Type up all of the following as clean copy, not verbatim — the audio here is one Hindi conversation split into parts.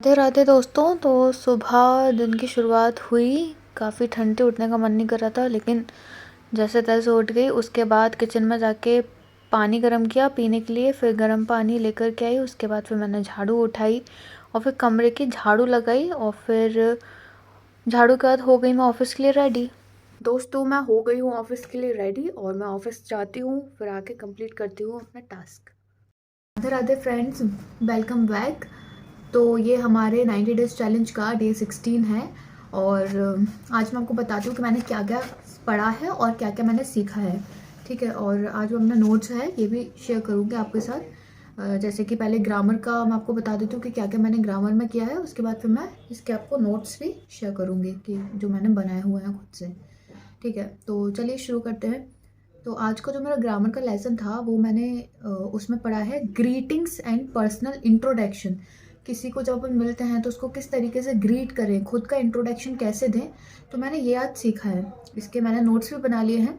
राधे राधे दोस्तों। तो सुबह दिन की शुरुआत हुई, काफ़ी ठंड थी, उठने का मन नहीं कर रहा था, लेकिन जैसे तैसे उठ गई। उसके बाद किचन में जाके पानी गर्म किया पीने के लिए, फिर गर्म पानी लेकर के आई। उसके बाद फिर मैंने झाड़ू उठाई और फिर कमरे की झाड़ू लगाई और फिर झाड़ू के बाद हो गई मैं ऑफिस के लिए रेडी। दोस्तों मैं हो गई हूँ ऑफिस के लिए रेडी और मैं ऑफिस जाती हूँ, फिर आके कंप्लीट करती हूँ अपना task. Radhe Radhe friends, welcome back. तो ये हमारे 90 डेज़ चैलेंज का डे 16 है और आज मैं आपको बताती हूँ कि मैंने क्या क्या पढ़ा है और क्या क्या मैंने सीखा है। ठीक है, और आज जो अपना नोट्स है ये भी शेयर करूँगी आपके साथ। जैसे कि पहले ग्रामर का मैं आपको बता देती हूँ कि क्या क्या मैंने ग्रामर में किया है, उसके बाद फिर मैं इसके आपको नोट्स भी शेयर करूँगी कि जो मैंने बनाए हुए हैं खुद से। ठीक है, तो चलिए शुरू करते हैं। तो आज का जो मेरा ग्रामर का लेसन था वो मैंने उसमें पढ़ा है ग्रीटिंग्स एंड पर्सनल इंट्रोडक्शन। किसी को जब अपन मिलते हैं तो उसको किस तरीके से ग्रीट करें, खुद का इंट्रोडक्शन कैसे दें, तो मैंने ये आज सीखा है। इसके मैंने नोट्स भी बना लिए हैं।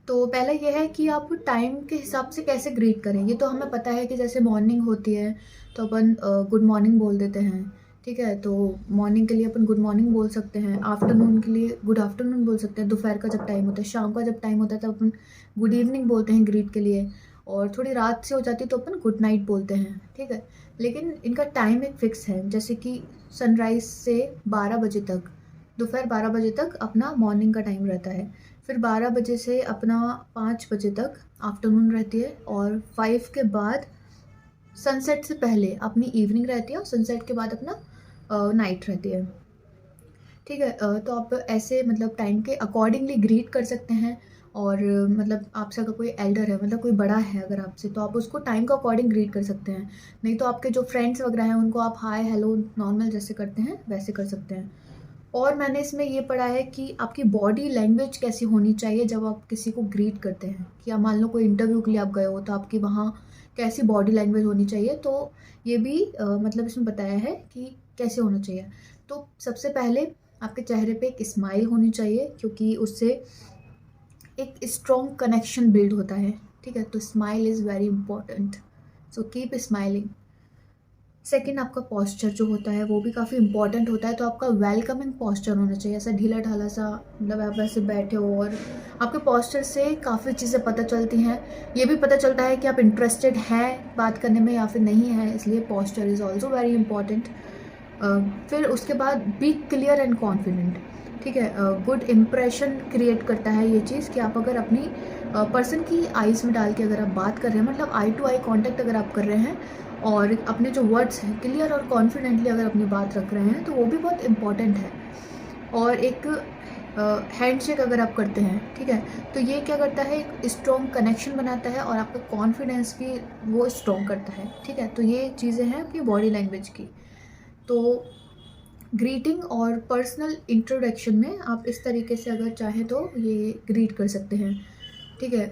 तो पहला ये है कि आप टाइम के हिसाब से कैसे ग्रीट करें। ये तो हमें पता है कि जैसे मॉर्निंग होती है तो अपन गुड मॉर्निंग बोल देते हैं। ठीक है, तो मॉर्निंग के लिए अपन गुड मॉर्निंग बोल सकते हैं, आफ्टरनून के लिए गुड आफ्टरनून बोल सकते हैं, दोपहर का जब टाइम होता है, शाम का जब टाइम होता है तब अपन गुड इवनिंग बोलते हैं ग्रीट के लिए, और थोड़ी रात से हो जाती है तो अपन गुड नाइट बोलते हैं। ठीक है, लेकिन इनका टाइम एक फ़िक्स है, जैसे कि सनराइज़ से 12 बजे तक, दोपहर 12 बजे तक अपना मॉर्निंग का टाइम रहता है। फिर 12 बजे से अपना 5 बजे तक आफ्टरनून रहती है, और 5 के बाद सनसेट से पहले अपनी इवनिंग रहती है, और सनसेट के बाद अपना नाइट रहती है। ठीक है, तो आप ऐसे मतलब टाइम के अकॉर्डिंगली ग्रीट कर सकते हैं। और मतलब आपसे अगर कोई एल्डर है, मतलब कोई बड़ा है अगर आपसे, तो आप उसको टाइम के अकॉर्डिंग ग्रीट कर सकते हैं। नहीं तो आपके जो फ्रेंड्स वगैरह हैं उनको आप हाय हेलो नॉर्मल जैसे करते हैं वैसे कर सकते हैं। और मैंने इसमें ये पढ़ा है कि आपकी बॉडी लैंग्वेज कैसी होनी चाहिए जब आप किसी को ग्रीट करते हैं, कि आप मान लो कोई इंटरव्यू के लिए आप गए हो तो आपकी वहाँ कैसी बॉडी लैंग्वेज होनी चाहिए। तो ये भी मतलब इसमें बताया है कि कैसे होना चाहिए। तो सबसे पहले आपके चेहरे पे एक स्माइल होनी चाहिए, क्योंकि उससे एक स्ट्रॉन्ग कनेक्शन बिल्ड होता है। ठीक है, तो smile is very important, so keep smiling. Second, आपका पॉस्चर जो होता है वो भी काफ़ी इंपॉर्टेंट होता है। तो आपका वेलकमिंग पॉस्चर होना चाहिए, ऐसा ढीला ढाला सा, मतलब आप वैसे बैठे हो। और आपके पॉस्चर से काफ़ी चीज़ें पता चलती हैं। ये भी पता चलता है कि आप इंटरेस्टेड हैं बात करने में या फिर नहीं है, इसलिए posture is also very important. फिर उसके बाद बी क्लियर एंड कॉन्फिडेंट। ठीक है, गुड इम्प्रेशन क्रिएट करता है ये चीज़ कि आप अगर अपनी पर्सन की आइज़ में डाल के अगर आप बात कर रहे हैं, मतलब आई टू आई कॉन्टैक्ट अगर आप कर रहे हैं, और अपने जो वर्ड्स हैं क्लियर और कॉन्फिडेंटली अगर अपनी बात रख रहे हैं, तो वो भी बहुत इम्पॉर्टेंट है। और एक हैंडशेक अगर आप करते हैं, ठीक है, तो ये क्या करता है, एक स्ट्रॉन्ग कनेक्शन बनाता है और आपका कॉन्फिडेंस भी वो स्ट्रॉन्ग करता है। ठीक है, तो ये चीज़ें हैं अपनी बॉडी लैंग्वेज की। तो ग्रीटिंग और पर्सनल इंट्रोडक्शन में आप इस तरीके से अगर चाहें तो ये ग्रीट कर सकते हैं। ठीक है,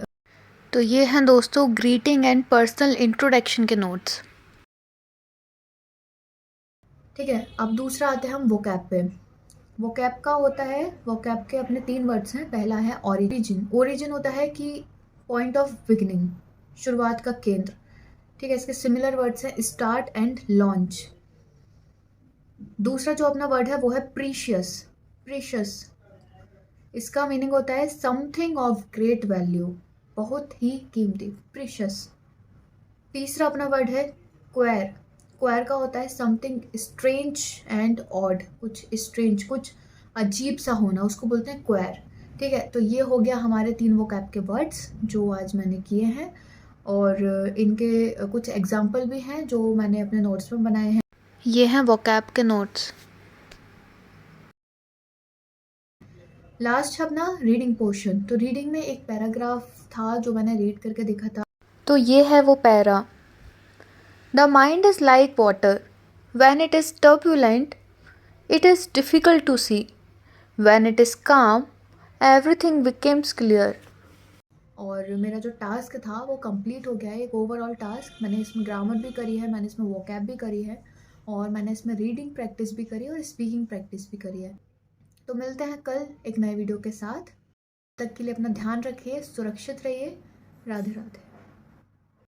तो ये हैं दोस्तों ग्रीटिंग एंड पर्सनल इंट्रोडक्शन के नोट्स। ठीक है, अब दूसरा आते हैं हम वोकैब पे। वोकैब का होता है, वोकैब के अपने 3 वर्ड्स हैं। पहला है ओरिजिन। ओरिजिन होता है कि पॉइंट ऑफ बिगिनिंग, शुरुआत का केंद्र। ठीक है, इसके सिमिलर वर्ड्स हैं स्टार्ट एंड लॉन्च। दूसरा जो अपना वर्ड है वो है प्रीशियस। प्रीशियस, इसका मीनिंग होता है समथिंग ऑफ ग्रेट वैल्यू, बहुत ही कीमती, प्रीशियस। तीसरा अपना वर्ड है क्वेर। क्वेर का होता है समथिंग स्ट्रेंज एंड ऑड, कुछ स्ट्रेंज, कुछ अजीब सा होना, उसको बोलते हैं क्वेर। ठीक है, तो ये हो गया हमारे 3 वोकैब के वर्ड्स जो आज मैंने किए हैं, और इनके कुछ एग्जाम्पल भी हैं जो मैंने अपने नोट्स में बनाए हैं। ये हैं वोकैब के नोट्स। लास्ट है अपना रीडिंग पोर्शन। तो रीडिंग में एक पैराग्राफ था जो मैंने रीड करके देखा था, तो ये है वो para. The mind is like water, when it is turbulent it is difficult to see, when it is calm everything becomes clear. और मेरा जो टास्क था वो कंप्लीट हो गया है, एक ओवरऑल टास्क। मैंने इसमें ग्रामर भी करी है, मैंने इसमें वोकैब भी करी है, और मैंने इसमें रीडिंग प्रैक्टिस भी करी है और स्पीकिंग प्रैक्टिस भी करी है। तो मिलते हैं कल एक नए वीडियो के साथ। तब तक के लिए अपना ध्यान रखिए, सुरक्षित रहिए। राधे राधे।